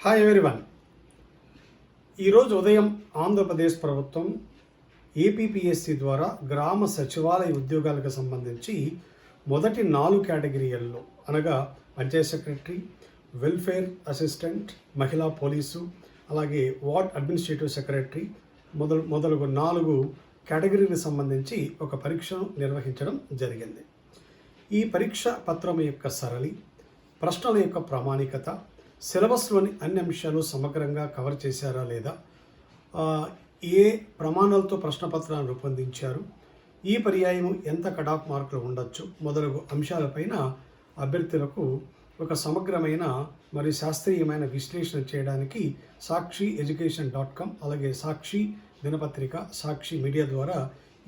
Hi everyone. ఈరోజు ఉదయం ఆంధ్రప్రదేశ్ ప్రభుత్వం ఏపీపీఎస్సీ ద్వారా గ్రామ సచివాలయ ఉద్యోగాలకు సంబంధించి మొదటి 4 కేటగిరీల్లో అనగా పంచాయత్ సెక్రటరీ, వెల్ఫేర్ అసిస్టెంట్, మహిళా పోలీసు, అలాగే వార్డ్ అడ్మినిస్ట్రేటివ్ సెక్రటరీ మొదలగు 4 కేటగిరీలకు సంబంధించి ఒక పరీక్షను నిర్వహించడం జరిగింది. ఈ పరీక్ష పత్రం యొక్క సరళి, ప్రశ్నల యొక్క ప్రామాణికత, సిలబస్లోని అన్ని అంశాలు సమగ్రంగా కవర్ చేశారా లేదా, ఏ ప్రమాణాలతో ప్రశ్నపత్రాన్ని రూపొందించారు, ఈ పర్యాయం ఎంత కట్ ఆఫ్ మార్కులు ఉండొచ్చు మొదలగు అంశాలపైన అభ్యర్థులకు ఒక సమగ్రమైన మరియు శాస్త్రీయమైన విశ్లేషణ చేయడానికి సాక్షి ఎడ్యుకేషన్.com అలాగే సాక్షి దినపత్రిక, సాక్షి మీడియా ద్వారా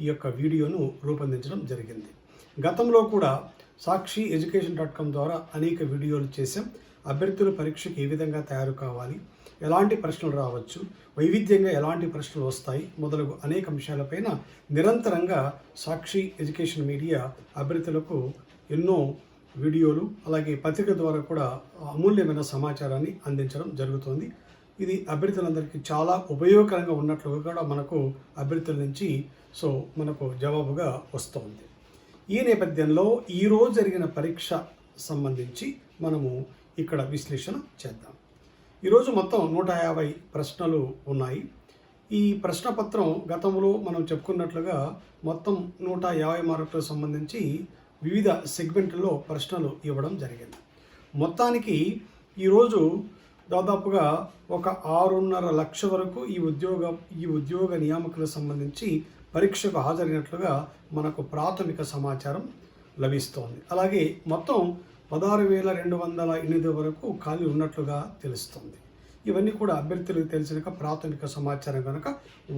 ఈ యొక్క వీడియోను రూపొందించడం జరిగింది. గతంలో కూడా సాక్షి ఎడ్యుకేషన్.com ద్వారా అనేక వీడియోలు చేసాం. అభ్యర్థుల పరీక్షకు ఏ విధంగా తయారు కావాలి, ఎలాంటి ప్రశ్నలు రావచ్చు, వైవిధ్యంగా ఎలాంటి ప్రశ్నలు వస్తాయి మొదలగు అనేక అంశాలపైన నిరంతరంగా సాక్షి ఎడ్యుకేషన్ మీడియా అభ్యర్థులకు ఎన్నో వీడియోలు అలాగే పత్రిక ద్వారా కూడా అమూల్యమైన సమాచారాన్ని అందించడం జరుగుతుంది. ఇది అభ్యర్థులందరికీ చాలా ఉపయోగకరంగా ఉన్నట్లుగా కూడా మనకు అభ్యర్థుల నుంచి మనకు జవాబుగా వస్తుంది. ఈ నేపథ్యంలో ఈరోజు జరిగిన పరీక్ష సంబంధించి మనము ఇక్కడ విశ్లేషణ చేద్దాం. ఈరోజు మొత్తం 150 ప్రశ్నలు ఉన్నాయి. ఈ ప్రశ్నపత్రం గతంలో మనం చెప్పుకున్నట్లుగా మొత్తం 150 మార్కులకు సంబంధించి వివిధ సెగ్మెంట్లలో ప్రశ్నలు ఇవ్వడం జరిగింది. మొత్తానికి ఈరోజు దాదాపుగా ఒక 6.5 లక్షల వరకు ఈ ఉద్యోగ నియామకులకు సంబంధించి పరీక్షకు హాజరైనట్లుగా మనకు ప్రాథమిక సమాచారం లభిస్తోంది. అలాగే మొత్తం 16,208 వరకు ఖాళీ ఉన్నట్లుగా తెలుస్తుంది. ఇవన్నీ కూడా అభ్యర్థులకు తెలిసిన ప్రాథమిక సమాచారం కనుక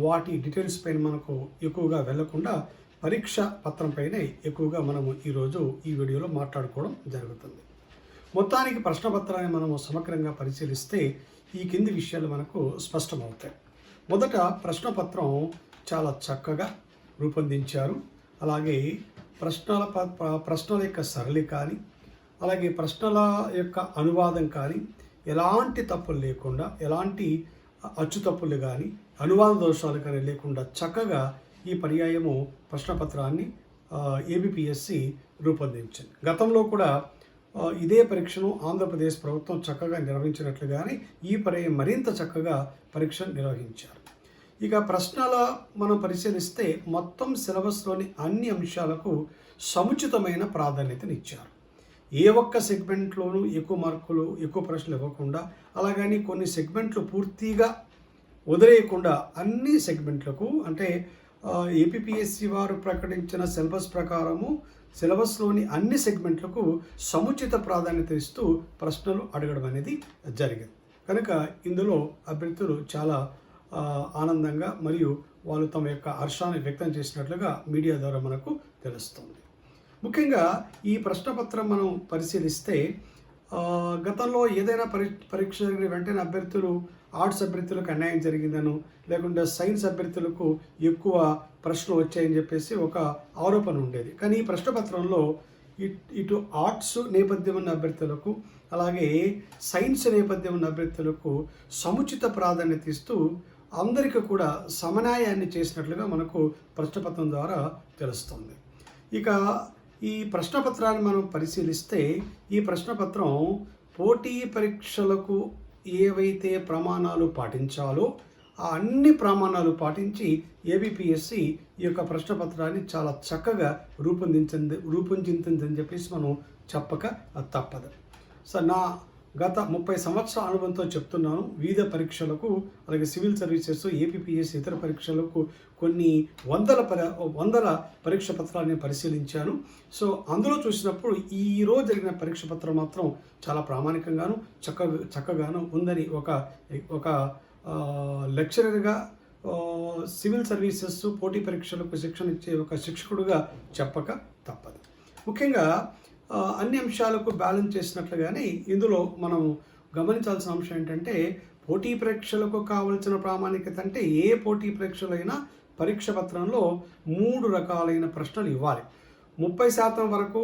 వాటి డీటెయిల్స్ పైన మనకు ఎక్కువగా వెళ్లకుండా పరీక్ష పత్రం పైనే ఎక్కువగా మనము ఈరోజు ఈ వీడియోలో మాట్లాడుకోవడం జరుగుతుంది. మొత్తానికి ప్రశ్నపత్రాన్ని మనము సమగ్రంగా పరిశీలిస్తే ఈ కింది విషయాలు మనకు స్పష్టమవుతాయి. మొదట ప్రశ్నపత్రం చాలా చక్కగా రూపొందించారు. అలాగే ప్రశ్నల యొక్క సరళి కానీ అలాగే ప్రశ్నల యొక్క అనువాదం కానీ ఎలాంటి తప్పులు లేకుండా, ఎలాంటి అచ్చు తప్పులు కానీ అనువాద దోషాలు కానీ లేకుండా చక్కగా ఈ పర్యాయము ప్రశ్నపత్రాన్ని ఏపీపీఎస్సీ రూపొందించింది. గతంలో కూడా ఇదే పరీక్షను ఆంధ్రప్రదేశ్ ప్రభుత్వం చక్కగా నిర్వహించినట్లుగానే ఈ పర్యాయం మరింత చక్కగా పరీక్ష నిర్వహించారు. ఇక ప్రశ్నల మనం పరిశీలిస్తే మొత్తం సిలబస్లోని అన్ని అంశాలకు సముచితమైన ప్రాధాన్యతనిచ్చారు. ఏ ఒక్క సెగ్మెంట్లోనూ ఎక్కువ మార్కులు, ఎక్కువ ప్రశ్నలు ఇవ్వకుండా, అలాగని కొన్ని సెగ్మెంట్లు పూర్తిగా వదిలేయకుండా అన్ని సెగ్మెంట్లకు అంటే ఏపీపీఎస్సీ వారు ప్రకటించిన సిలబస్ ప్రకారము సిలబస్లోని అన్ని సెగ్మెంట్లకు సముచిత ప్రాధాన్యత ఇస్తూ ప్రశ్నలు అడగడం అనేది జరిగింది. కనుక ఇందులో అభ్యర్థులు చాలా ఆనందంగా మరియు వాళ్ళు తమ యొక్క హర్షాన్ని వ్యక్తం చేసినట్లుగా మీడియా ద్వారా మనకు తెలుస్తుంది. ముఖ్యంగా ఈ ప్రశ్నపత్రం మనం పరిశీలిస్తే గతంలో ఏదైనా పరీక్ష జరిగిన వెంటనే అభ్యర్థులు ఆర్ట్స్ అభ్యర్థులకు అన్యాయం జరిగిందను, లేకుంటే సైన్స్ అభ్యర్థులకు ఎక్కువ ప్రశ్నలు వచ్చాయని చెప్పేసి ఒక ఆరోపణ ఉండేది. కానీ ఈ ప్రశ్నపత్రంలో ఇటు ఆర్ట్స్ నేపథ్యం ఉన్న అభ్యర్థులకు అలాగే సైన్స్ నేపథ్యం ఉన్న అభ్యర్థులకు సముచిత ప్రాధాన్యత ఇస్తూ అందరికీ కూడా సమన్యాయాన్ని చేసినట్లుగా మనకు ప్రశ్నపత్రం ద్వారా తెలుస్తుంది. ఇక ఈ ప్రశ్నపత్రాన్ని మనం పరిశీలిస్తే ఈ ప్రశ్నపత్రం పోటీ పరీక్షలకు ఏవైతే ప్రమాణాలు పాటించాలో ఆ అన్ని ప్రమాణాలు పాటించి ఏబీపీఎస్సీ ఈ యొక్క ప్రశ్నపత్రాన్ని చాలా చక్కగా రూపొందించిందని చెప్పేసి మనం చెప్పక తప్పదు. నా గత 30 సంవత్సరాల అనుభవంతో చెప్తున్నాను. వివిధ పరీక్షలకు అలాగే సివిల్ సర్వీసెస్, ఏపీపీఎస్సీ ఇతర పరీక్షలకు కొన్ని వందల పరీక్ష పత్రాలను పరిశీలించాను. అందులో చూసినప్పుడు ఈరోజు జరిగిన పరీక్ష పత్రం మాత్రం చాలా ప్రామాణికంగాను చక్కగాను ఉందని ఒక లెక్చరర్గా సివిల్ సర్వీసెస్ పోటీ పరీక్షలకు శిక్షణ ఇచ్చే ఒక శిక్షకుడుగా చెప్పక తప్పదు. ముఖ్యంగా అన్ని అంశాలకు బ్యాలెన్స్ చేసినట్లుగానే ఇందులో మనం గమనించాల్సిన అంశం ఏంటంటే పోటీ పరీక్షలకు కావలసిన ప్రామాణికత అంటే ఏ పోటీ పరీక్షలైనా పరీక్ష పత్రంలో 3 రకాలైన ప్రశ్నలు ఇవ్వాలి. 30% వరకు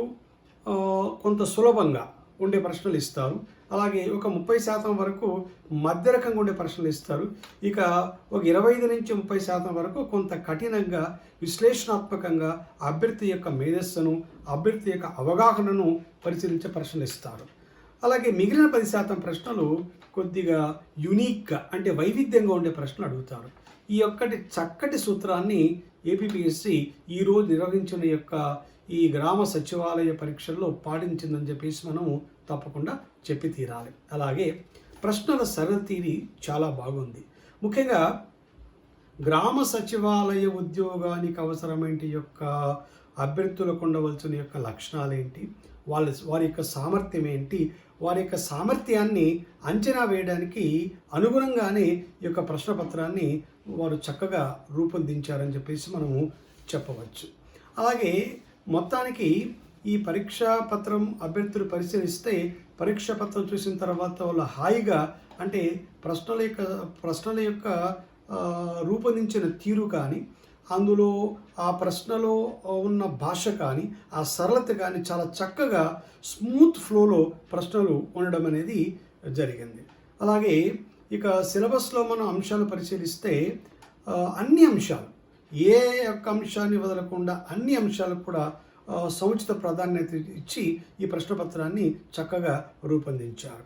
కొంత సులభంగా ఉండే ప్రశ్నలు ఇస్తారు. అలాగే ఒక 30% వరకు మధ్య రకంగా ఉండే ప్రశ్నలు ఇస్తారు. ఇక ఒక 25 నుంచి 30% వరకు కొంత కఠినంగా విశ్లేషణాత్మకంగా అభ్యర్థి యొక్క మేధస్సును, అభ్యర్థి యొక్క అవగాహనను పరిశీలించే ప్రశ్నలు ఇస్తారు. అలాగే మిగిలిన 10% ప్రశ్నలు కొద్దిగా యునీక్గా అంటే వైవిధ్యంగా ఉండే ప్రశ్నలు అడుగుతారు. ఈ ఒక్కటి చక్కటి సూత్రాన్ని ఏపీపీఎస్సీ ఈరోజు నిర్వహించిన యొక్క ఈ గ్రామ సచివాలయ పరీక్షల్లో పాటించిందని చెప్పేసి మనం తప్పకుండా చెప్పి తీరాలి. అలాగే ప్రశ్నల సరళతీరి చాలా బాగుంది. ముఖ్యంగా గ్రామ సచివాలయ ఉద్యోగానికి అవసరమైన యొక్క అభ్యర్థులకు ఉండవలసిన యొక్క లక్షణాలు ఏంటి, వారి యొక్క సామర్థ్యం ఏంటి, వారి యొక్క సామర్థ్యాన్ని అంచనా వేయడానికి అనుగుణంగానే ఈ యొక్క ప్రశ్నపత్రాన్ని వారు చక్కగా రూపొందించారని చెప్పేసి మనము చెప్పవచ్చు. అలాగే మొత్తానికి ఈ పరీక్షా పత్రం అభ్యర్థులు పరిశీలిస్తే పరీక్షా పత్రం చూసిన తర్వాత వాళ్ళు హాయిగా అంటే ప్రశ్నల యొక్క రూపొందించిన తీరు కానీ, అందులో ఆ ప్రశ్నలో ఉన్న భాష కానీ, ఆ సరళత కానీ చాలా చక్కగా స్మూత్ ఫ్లోలో ప్రశ్నలు ఉండడం అనేది జరిగింది. అలాగే ఇక సిలబస్లో మనం అంశాలు పరిశీలిస్తే అన్ని అంశాలు ఏ యొక్క అంశాన్ని వదలకుండా అన్ని అంశాలకు కూడా సముచిత ప్రాధాన్యత ఇచ్చి ఈ ప్రశ్నపత్రాన్ని చక్కగా రూపొందించారు.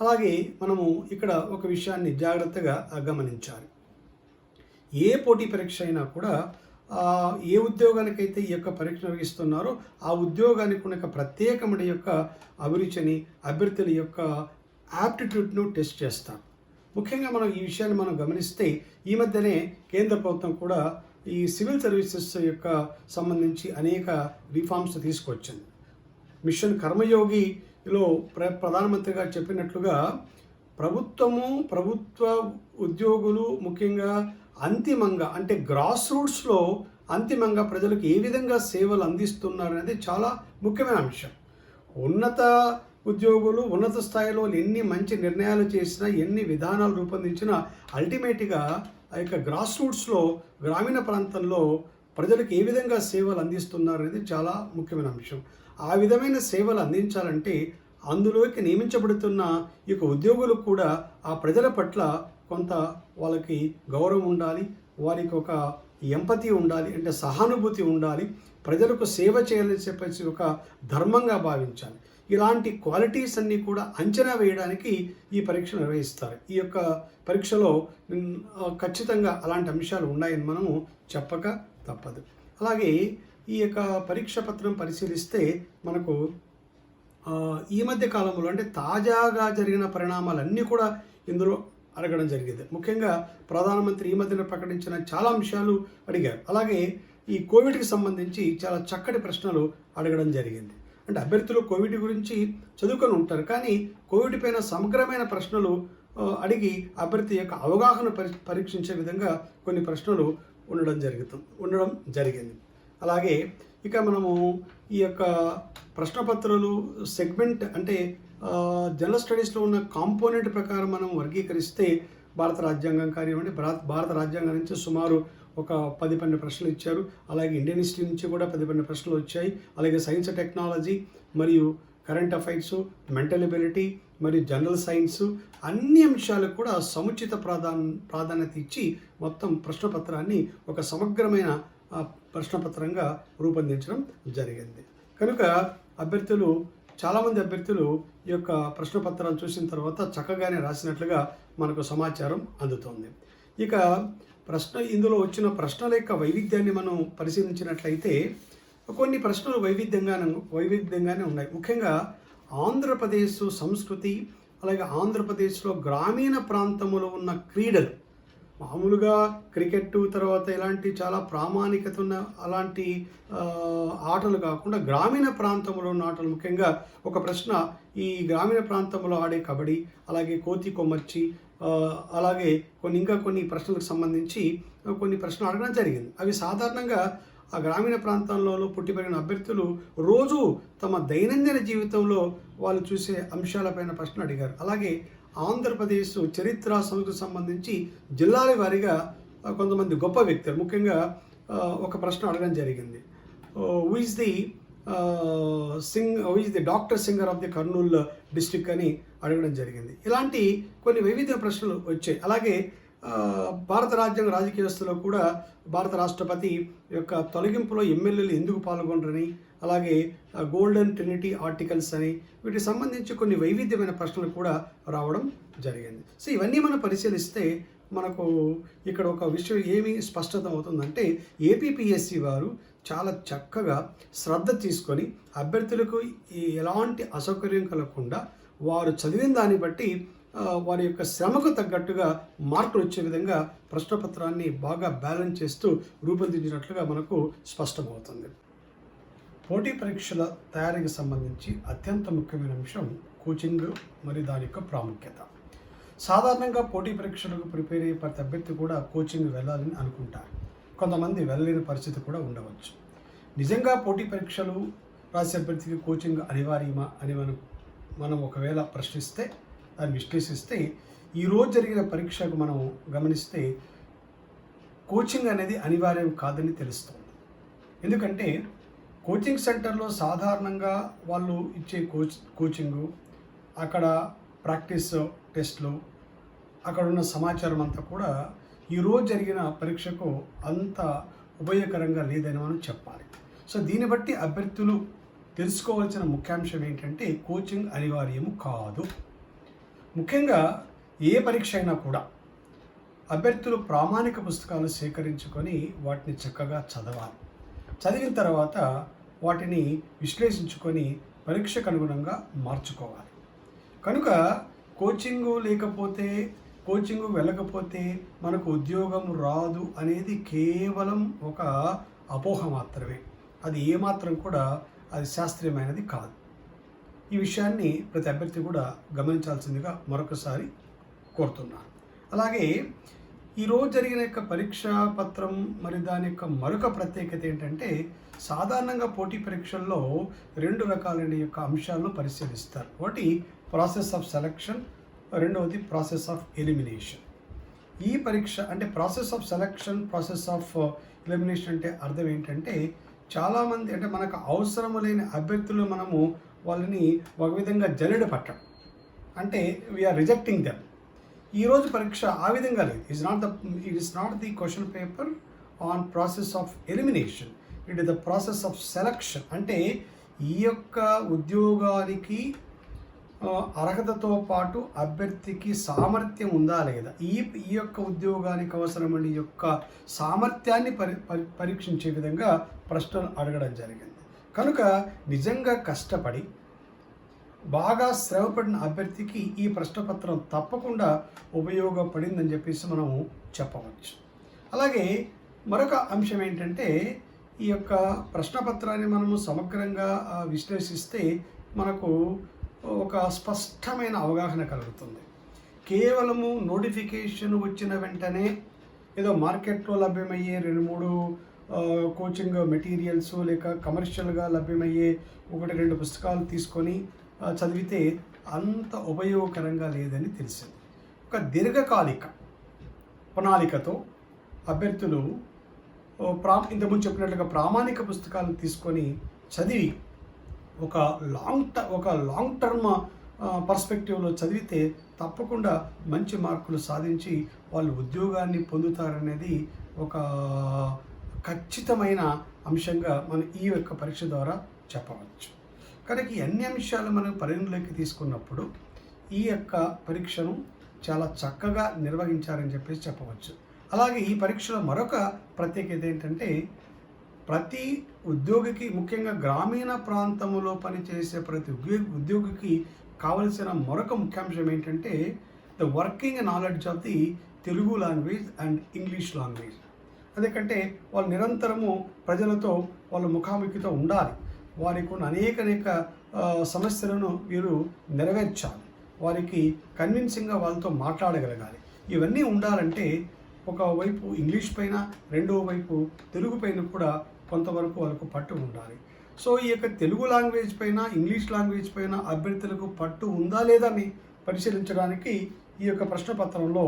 అలాగే మనము ఇక్కడ ఒక విషయాన్ని జాగ్రత్తగా గమనించాలి. ఏ పోటీ పరీక్ష అయినా కూడా ఏ ఉద్యోగానికైతే ఈ యొక్క పరీక్ష నిర్వహిస్తున్నారో ఆ ఉద్యోగానికి ఉన్న ప్రత్యేకమైన యొక్క అభిరుచిని, అభ్యర్థుల యొక్క యాప్టిట్యూడ్ను టెస్ట్ చేస్తారు. ముఖ్యంగా మనం ఈ విషయాన్ని మనం గమనిస్తే ఈ మధ్యనే కేంద్ర ప్రభుత్వం కూడా ఈ సివిల్ సర్వీసెస్ యొక్క సంబంధించి అనేక రిఫార్మ్స్ తీసుకొచ్చింది. మిషన్ కర్మయోగిలో ప్రధానమంత్రి గారు చెప్పినట్లుగా ప్రభుత్వ ఉద్యోగులు ముఖ్యంగా అంతిమంగా అంటే గ్రాస్ రూట్స్లో అంతిమంగా ప్రజలకు ఏ విధంగా సేవలు అందిస్తున్నారు అనేది చాలా ముఖ్యమైన అంశం. ఉన్నత ఉద్యోగులు ఉన్నత స్థాయిలో ఎన్ని మంచి నిర్ణయాలు చేసినా, ఎన్ని విధానాలు రూపొందించినా అల్టిమేట్గా ఆ యొక్క గ్రాస్ రూట్స్లో గ్రామీణ ప్రాంతంలో ప్రజలకు ఏ విధంగా సేవలు అందిస్తున్నారు అనేది చాలా ముఖ్యమైన అంశం. ఆ విధమైన సేవలు అందించాలంటే అందులోకి నియమించబడుతున్న ఈ యొక్క ఉద్యోగులకు కూడా ఆ ప్రజల పట్ల కొంత వాళ్ళకి గౌరవం ఉండాలి, వారికి ఒక ఎంపతి ఉండాలి, అంటే సహానుభూతి ఉండాలి, ప్రజలకు సేవ చేయాలని చెప్పేసి ఒక ధర్మంగా భావించాలి. ఇలాంటి క్వాలిటీస్ అన్నీ కూడా అంచనా వేయడానికి ఈ పరీక్ష నిర్వహిస్తారు. ఈ యొక్క పరీక్షలో ఖచ్చితంగా అలాంటి అంశాలు ఉన్నాయని మనము చెప్పక తప్పదు. అలాగే ఈ యొక్క పరీక్ష పత్రం పరిశీలిస్తే మనకు ఈ మధ్య కాలంలో అంటే తాజాగా జరిగిన పరిణామాలన్నీ కూడా ఇందులో అడగడం జరిగింది. ముఖ్యంగా ప్రధానమంత్రి ఈ మధ్యన ప్రకటించిన చాలా అంశాలు అడిగారు. అలాగే ఈ కోవిడ్కి సంబంధించి చాలా చక్కటి ప్రశ్నలు అడగడం జరిగింది. అంటే అభ్యర్థులు కోవిడ్ గురించి చదువుకొని ఉంటారు, కానీ కోవిడ్ పైన సమగ్రమైన ప్రశ్నలు అడిగి అభ్యర్థి యొక్క అవగాహన పరీక్షించే విధంగా కొన్ని ప్రశ్నలు ఉండడం జరిగింది. అలాగే ఇక మనము ఈ యొక్క ప్రశ్నపత్రాలు సెగ్మెంట్ అంటే జనరల్ స్టడీస్లో ఉన్న కాంపోనెంట్ ప్రకారం మనం వర్గీకరిస్తే భారత రాజ్యాంగం కానివ్వండి, భారత రాజ్యాంగం నుంచి సుమారు ఒక 10-12 ప్రశ్నలు ఇచ్చారు. అలాగే ఇండియన్ హిస్టరీ నుంచి కూడా 10-12 ప్రశ్నలు వచ్చాయి. అలాగే సైన్స్ అండ్ టెక్నాలజీ మరియు కరెంట్ అఫైర్స్, మెంటల్ ఎబిలిటీ మరియు జనరల్ సైన్స్ అన్ని అంశాలకు కూడా సముచిత ప్రాధాన్యత ఇచ్చి మొత్తం ప్రశ్నపత్రాన్ని ఒక సమగ్రమైన ప్రశ్నపత్రంగా రూపొందించడం జరిగింది. కనుక చాలామంది అభ్యర్థులు ఈ యొక్క ప్రశ్నపత్రాలు చూసిన తర్వాత చక్కగానే రాసినట్లుగా మనకు సమాచారం అందుతోంది. ఇక ఇందులో వచ్చిన ప్రశ్నల యొక్క వైవిధ్యాన్ని మనం పరిశీలించినట్లయితే కొన్ని ప్రశ్నలు వైవిధ్యంగానే ఉన్నాయి. ముఖ్యంగా ఆంధ్రప్రదేశ్ సంస్కృతి, అలాగే ఆంధ్రప్రదేశ్లో గ్రామీణ ప్రాంతంలో ఉన్న క్రీడలు, మామూలుగా క్రికెట్ తర్వాత ఇలాంటి చాలా ప్రామాణికత ఉన్న అలాంటి ఆటలు కాకుండా గ్రామీణ ప్రాంతంలో ఉన్న ఆటలు, ముఖ్యంగా ఒక ప్రశ్న ఈ గ్రామీణ ప్రాంతంలో ఆడే కబడ్డీ, అలాగే కోతి కొమ్మచ్చి, అలాగే కొన్ని ప్రశ్నలకు సంబంధించి కొన్ని ప్రశ్నలు అడగడం జరిగింది. అవి సాధారణంగా ఆ గ్రామీణ ప్రాంతాల్లో పుట్టి పెరిగిన అభ్యర్థులు రోజు తమ దైనందిన జీవితంలో వాళ్ళు చూసే అంశాలపైన ప్రశ్నలు అడిగారు. అలాగే ఆంధ్రప్రదేశ్ చరిత్ర సంస్కృతికి సంబంధించి జిల్లాల వారీగా కొంతమంది గొప్ప వ్యక్తులు, ముఖ్యంగా ఒక ప్రశ్న అడగడం జరిగింది. Who is the doctor singer of the Kurnool district అని అడగడం జరిగింది. ఇలాంటి కొన్ని వైవిధ్య ప్రశ్నలు వచ్చాయి. అలాగే భారత రాజ్యాంగ రాజకీయ వ్యవస్థలో కూడా భారత రాష్ట్రపతి యొక్క తొలగింపులో ఎమ్మెల్యేలు ఎందుకు పాల్గొనరని, అలాగే గోల్డెన్ ట్రినిటీ ఆర్టికల్స్ అని, వీటికి సంబంధించి కొన్ని వైవిధ్యమైన ప్రశ్నలు కూడా రావడం జరిగింది. సో ఇవన్నీ మనం పరిశీలిస్తే మనకు ఇక్కడ ఒక విషయం ఏమి స్పష్టత అవుతుందంటే, ఏపీపీఎస్సీ వారు చాలా చక్కగా శ్రద్ధ తీసుకొని అభ్యర్థులకు ఎలాంటి అసౌకర్యం కలగకుండా వారు చదివిన దాన్ని బట్టి వారి యొక్క శ్రమకు తగ్గట్టుగా మార్కులు వచ్చే విధంగా ప్రశ్నపత్రాన్ని బాగా బ్యాలెన్స్ చేస్తూ రూపొందించినట్లుగా మనకు స్పష్టమవుతుంది. పోటీ పరీక్షల తయారీకి సంబంధించి అత్యంత ముఖ్యమైన అంశం కోచింగ్ మరియు దాని యొక్క ప్రాముఖ్యత. సాధారణంగా పోటీ పరీక్షలకు ప్రిపేర్ అయ్యే ప్రతి అభ్యర్థి కూడా కోచింగ్ వెళ్ళాలని అనుకుంటారు. కొంతమంది వెళ్ళలేని పరిస్థితి కూడా ఉండవచ్చు. నిజంగా పోటీ పరీక్షలు రాసే అభ్యర్థికి కోచింగ్ అనివార్యమా అని మనం ఒకవేళ ప్రశ్నిస్తే, దాన్ని విశ్లేషిస్తే, ఈరోజు జరిగిన పరీక్షకు మనం గమనిస్తే కోచింగ్ అనేది అనివార్యం కాదని తెలుస్తుంది. ఎందుకంటే కోచింగ్ సెంటర్లో సాధారణంగా వాళ్ళు ఇచ్చే కోచింగు, అక్కడ ప్రాక్టీస్ టెస్ట్లు, అక్కడ ఉన్న సమాచారం అంతా కూడా ఈరోజు జరిగిన పరీక్షకు అంత ఉపయోగకరంగా లేదని మనం చెప్పాలి. సో దీన్ని బట్టి అభ్యర్థులు తెలుసుకోవాల్సిన ముఖ్యాంశం ఏంటంటే కోచింగ్ అనివార్యము కాదు. ముఖ్యంగా ఏ పరీక్ష అయినా కూడా అభ్యర్థులు ప్రామాణిక పుస్తకాలు సేకరించుకొని వాటిని చక్కగా చదవాలి. చదివిన తర్వాత వాటిని విశ్లేషించుకొని పరీక్షకు అనుగుణంగా మార్చుకోవాలి. కనుక కోచింగు వెళ్ళకపోతే మనకు ఉద్యోగం రాదు అనేది కేవలం ఒక అపోహ మాత్రమే. అది ఏమాత్రం కూడా అది శాస్త్రీయమైనది కాదు. ఈ విషయాన్ని ప్రతి అభ్యర్థి కూడా గమనించాల్సిందిగా మరొకసారి కోరుతున్నాను. అలాగే ఈరోజు జరిగిన యొక్క పరీక్షా పత్రం మరి దాని యొక్క మరొక ప్రత్యేకత ఏంటంటే, సాధారణంగా పోటీ పరీక్షల్లో 2 రకాలైన యొక్క అంశాలను పరిశీలిస్తారు. ఒకటి ప్రాసెస్ ఆఫ్ సెలక్షన్, రెండవది ప్రాసెస్ ఆఫ్ ఎలిమినేషన్. ఈ పరీక్ష అంటే process of selection, process of elimination అంటే అర్థం ఏంటంటే, చాలామంది అంటే మనకు అవసరం లేని అభ్యర్థులు మనము వాళ్ళని ఒక విధంగా జల్లెడ పట్టడం, అంటే వీఆర్ రిజెక్టింగ్ దెమ్. ఈరోజు పరీక్ష ఆ విధంగా లేదు. It is not the question paper on process of elimination, it is the process of selection. అంటే ఈ యొక్క ఉద్యోగానికి అర్హతతో పాటు అభ్యర్థికి సామర్థ్యం ఉందా లేదా, ఈ యొక్క ఉద్యోగానికి అవసరమైన ఈ యొక్క సామర్థ్యాన్ని పరీక్షించే విధంగా ప్రశ్నలు అడగడం జరిగింది. కనుక నిజంగా కష్టపడి బాగా శ్రమపడిన అభ్యర్థికి ఈ ప్రశ్నపత్రం తప్పకుండా ఉపయోగపడిందని చెప్పేసి మనము చెప్పవచ్చు. అలాగే మరొక అంశం ఏంటంటే, ఈ యొక్క ప్రశ్నపత్రాన్ని మనము సమగ్రంగా విశ్లేషిస్తే మనకు ఒక స్పష్టమైన అవగాహన కలుగుతుంది. కేవలము నోటిఫికేషన్ వచ్చిన వెంటనే ఏదో మార్కెట్లో లభ్యమయ్యే 2-3 కోచింగ్ మెటీరియల్స్ లేక కమర్షియల్గా లభ్యమయ్యే 1-2 పుస్తకాలు తీసుకొని చదివితే అంత ఉపయోగకరంగా లేదని తెలిసింది. ఒక దీర్ఘకాలిక ప్రణాళికతో అభ్యర్థులు ఇంతకుముందు చెప్పినట్లుగా ప్రామాణిక పుస్తకాలను తీసుకొని చదివి ఒక లాంగ్ టర్మ్ పర్స్పెక్టివ్లో చదివితే తప్పకుండా మంచి మార్కులు సాధించి వాళ్ళు ఉద్యోగాన్ని పొందుతారనేది ఒక ఖచ్చితమైన అంశంగా మనం ఈ యొక్క పరీక్ష ద్వారా చెప్పవచ్చు. కనుక ఈ అన్ని అంశాలు మనం పరిగణలోకి తీసుకున్నప్పుడు ఈ యొక్క పరీక్షను చాలా చక్కగా నిర్వహించారని చెప్పేసి చెప్పవచ్చు. అలాగే ఈ పరీక్షలో మరొక ప్రత్యేకత ఏంటంటే, ప్రతి ఉద్యోగికి, ముఖ్యంగా గ్రామీణ ప్రాంతంలో పనిచేసే ప్రతి ఉద్యోగికి కావలసిన మరొక ముఖ్యాంశం ఏంటంటే the working knowledge of the Telugu language and English language. ఎందుకంటే వాళ్ళు నిరంతరము ప్రజలతో వాళ్ళ ముఖాముఖితో ఉండాలి. వారికి ఉన్న అనేక సమస్యలను వీరు నెరవేర్చాలి. వారికి కన్విన్సింగ్గా వాళ్ళతో మాట్లాడగలగాలి. ఇవన్నీ ఉండాలంటే ఒకవైపు ఇంగ్లీష్ పైన, రెండో వైపు తెలుగు పైన కూడా కొంతవరకు వాళ్ళకు పట్టు ఉండాలి. సో ఈ యొక్క తెలుగు లాంగ్వేజ్ పైన, ఇంగ్లీష్ లాంగ్వేజ్ పైన అభ్యర్థులకు పట్టు ఉందా లేదా అని పరిశీలించడానికి ఈ యొక్క ప్రశ్నపత్రంలో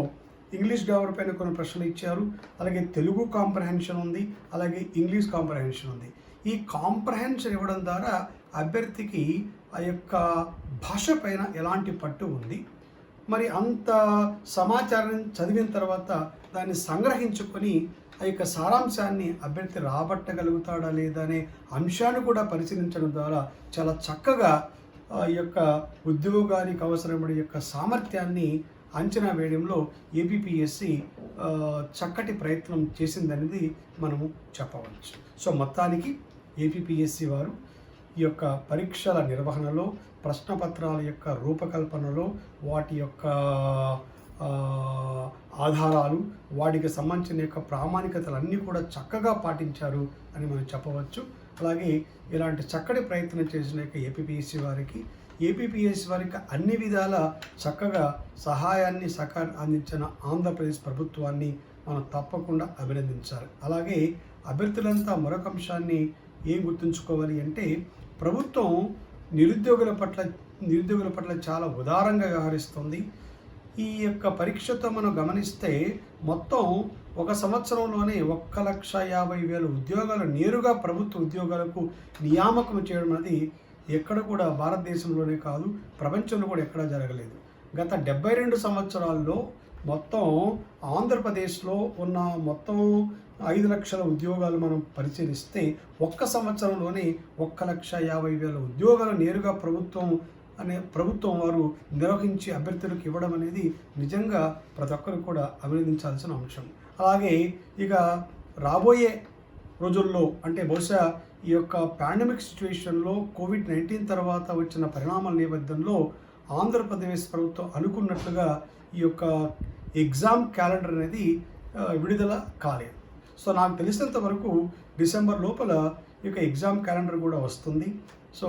ఇంగ్లీష్ గ్రామర్ పైన కొన్ని ప్రశ్నలు ఇచ్చారు. అలాగే తెలుగు కాంప్రహెన్షన్ ఉంది, అలాగే ఇంగ్లీష్ కాంప్రహెన్షన్ ఉంది. ఈ కాంప్రహెన్షన్ ఇవ్వడం ద్వారా అభ్యర్థికి ఆ యొక్క భాష పైన ఎలాంటి పట్టు ఉంది, మరి అంత సమాచారం చదివిన తర్వాత దాన్ని సంగ్రహించుకొని ఆ యొక్క సారాంశాన్ని అభ్యర్థి రాబట్టగలుగుతాడా లేదా అనే అంశాన్ని కూడా పరిశీలించడం ద్వారా చాలా చక్కగా ఈ యొక్క ఉద్యోగానికి అవసరమైన యొక్క సామర్థ్యాన్ని అంచనా వేయడంలో ఏపీపీఎస్సి చక్కటి ప్రయత్నం చేసిందనేది మనము చెప్పవచ్చు. సో మొత్తానికి ఏపీపీఎస్సి వారు ఈ యొక్క పరీక్షల నిర్వహణలో, ప్రశ్నపత్రాల యొక్క రూపకల్పనలో, వాటి యొక్క ఆధారాలు, వాటికి సంబంధించిన యొక్క ప్రామాణికతలన్నీ కూడా చక్కగా పాటించారు అని మనం చెప్పవచ్చు. అలాగే ఇలాంటి చక్కటి ప్రయత్నం చేసిన యొక్క ఏపీపీఎస్సి వారికి అన్ని విధాల చక్కగా సహాయాన్ని అందించిన ఆంధ్రప్రదేశ్ ప్రభుత్వాన్ని మనం తప్పకుండా అభినందించాలి. అలాగే అభ్యర్థులంతా మరొక అంశాన్ని ఏం గుర్తుంచుకోవాలి అంటే, ప్రభుత్వం నిరుద్యోగుల పట్ల చాలా ఉదారంగా వ్యవహరిస్తుంది. ఈ యొక్క పరీక్షతో మనం గమనిస్తే మొత్తం ఒక సంవత్సరంలోనే 1,50,000 ఉద్యోగాలు నేరుగా ప్రభుత్వ ఉద్యోగాలకు నియామకం చేయడం అనేది ఎక్కడ కూడా భారతదేశంలోనే కాదు, ప్రపంచంలో కూడా ఎక్కడా జరగలేదు. గత 72 సంవత్సరాల్లో మొత్తం ఆంధ్రప్రదేశ్లో ఉన్న మొత్తం 5 లక్షల ఉద్యోగాలు మనం పరిశీలిస్తే ఒక్క సంవత్సరంలోనే 1,50,000 ఉద్యోగాలు నేరుగా ప్రభుత్వం వారు నిర్వహించి అభ్యర్థులకు ఇవ్వడం అనేది నిజంగా ప్రతి ఒక్కరు కూడా అభినందించాల్సిన అంశం. అలాగే ఇక రాబోయే రోజుల్లో అంటే బహుశా ఈ యొక్క పాండమిక్ సిచ్యువేషన్లో కోవిడ్-19 తర్వాత వచ్చిన పరిణామాల నేపథ్యంలో ఆంధ్రప్రదేశ్ ప్రభుత్వం అనుకున్నట్లుగా ఈ యొక్క ఎగ్జామ్ క్యాలెండర్ అనేది విడుదల కాలేదు. సో నాకు తెలిసినంత వరకు డిసెంబర్ లోపల ఈ యొక్క ఎగ్జామ్ క్యాలెండర్ కూడా వస్తుంది. సో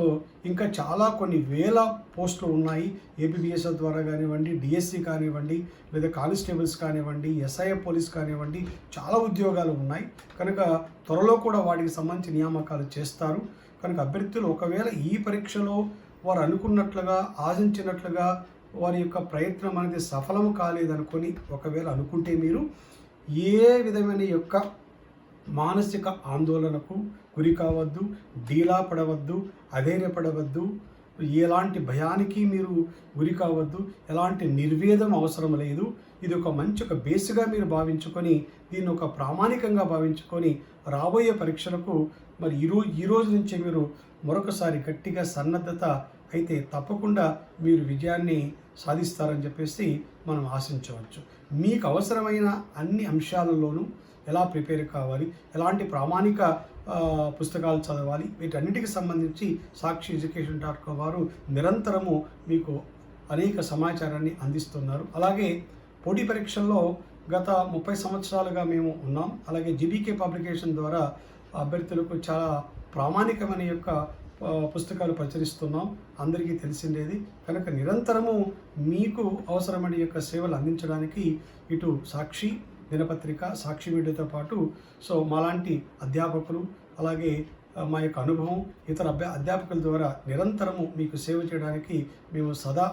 ఇంకా చాలా కొన్ని వేల పోస్టులు ఉన్నాయి. ఏపీపీఎస్ ద్వారా కానివ్వండి, డిఎస్సి కానివ్వండి, లేదా కానిస్టేబుల్స్ కానివ్వండి, ఎస్ఐఎఫ్ పోలీస్ కానివ్వండి, చాలా ఉద్యోగాలు ఉన్నాయి. కనుక త్వరలో కూడా వాటికి సంబంధించి నియామకాలు చేస్తారు. కనుక అభ్యర్థులు ఒకవేళ ఈ పరీక్షలో వారు అనుకున్నట్లుగా, ఆశించినట్లుగా వారి యొక్క ప్రయత్నం అనేది సఫలం కాలేదనుకొని ఒకవేళ అనుకుంటే మీరు ఏ విధమైన యొక్క మానసిక ఆందోళనకు గురి కావద్దు, డీలా పడవద్దు, అధైర్యపడవద్దు, ఎలాంటి భయానికి మీరు గురి కావద్దు, ఎలాంటి నిర్వేదం అవసరం లేదు. ఇది ఒక మంచి బేస్గా మీరు భావించుకొని, దీన్ని ఒక ప్రామాణికంగా భావించుకొని రాబోయే పరీక్షలకు మరి ఈ రోజు నుంచి మీరు మరొకసారి గట్టిగా సన్నద్ధత అయితే తప్పకుండా మీరు విజయాన్ని సాధిస్తారని చెప్పేసి మనం ఆశించవచ్చు. మీకు అవసరమైన అన్ని అంశాలలోనూ ఎలా ప్రిపేర్ కావాలి, ఎలాంటి పుస్తకాలు చదవాలి, వీటన్నిటికి సంబంధించి సాక్షి ఎడ్యుకేషన్.com వారు నిరంతరము మీకు అనేక సమాచారాన్ని అందిస్తున్నారు. అలాగే పోటీ పరీక్షల్లో గత 30 సంవత్సరాలుగా మేము ఉన్నాం. అలాగే జీబీకే పబ్లికేషన్ ద్వారా అభ్యర్థులకు చాలా ప్రామాణికమైన యొక్క పుస్తకాలు ప్రచురిస్తున్నాం, అందరికీ తెలిసిండేది. కనుక నిరంతరము మీకు అవసరమైన యొక్క సేవలు అందించడానికి ఇటు సాక్షి దినపత్రిక, సాక్షి మీడియాతో పాటు సో మాలాంటి అధ్యాపకులు, అలాగే మా యొక్క అనుభవం, ఇతర అధ్యాపకుల ద్వారా నిరంతరము మీకు సేవ చేయడానికి మేము సదా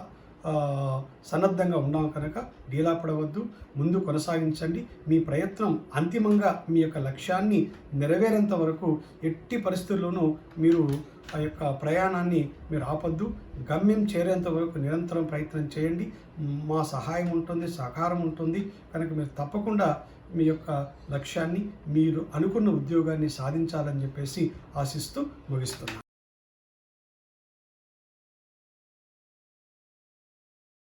సన్నద్ధంగా ఉన్నాం. కనుక డీలా పడవద్దు, ముందు కొనసాగించండి. మీ ప్రయత్నం అంతిమంగా మీ యొక్క లక్ష్యాన్ని నెరవేరేంత వరకు ఎట్టి పరిస్థితుల్లోనూ మీరు ఆ యొక్క ప్రయాణాన్ని మీరు ఆపద్దు. గమ్యం చేరేంత వరకు నిరంతరం ప్రయత్నం చేయండి. మా సహాయం ఉంటుంది, సహకారం ఉంటుంది. కనుక మీరు తప్పకుండా మీ యొక్క లక్ష్యాన్ని, మీరు అనుకున్న ఉద్యోగాన్ని సాధించాలని చెప్పేసి ఆశిస్తూ ముగిస్తున్నాను.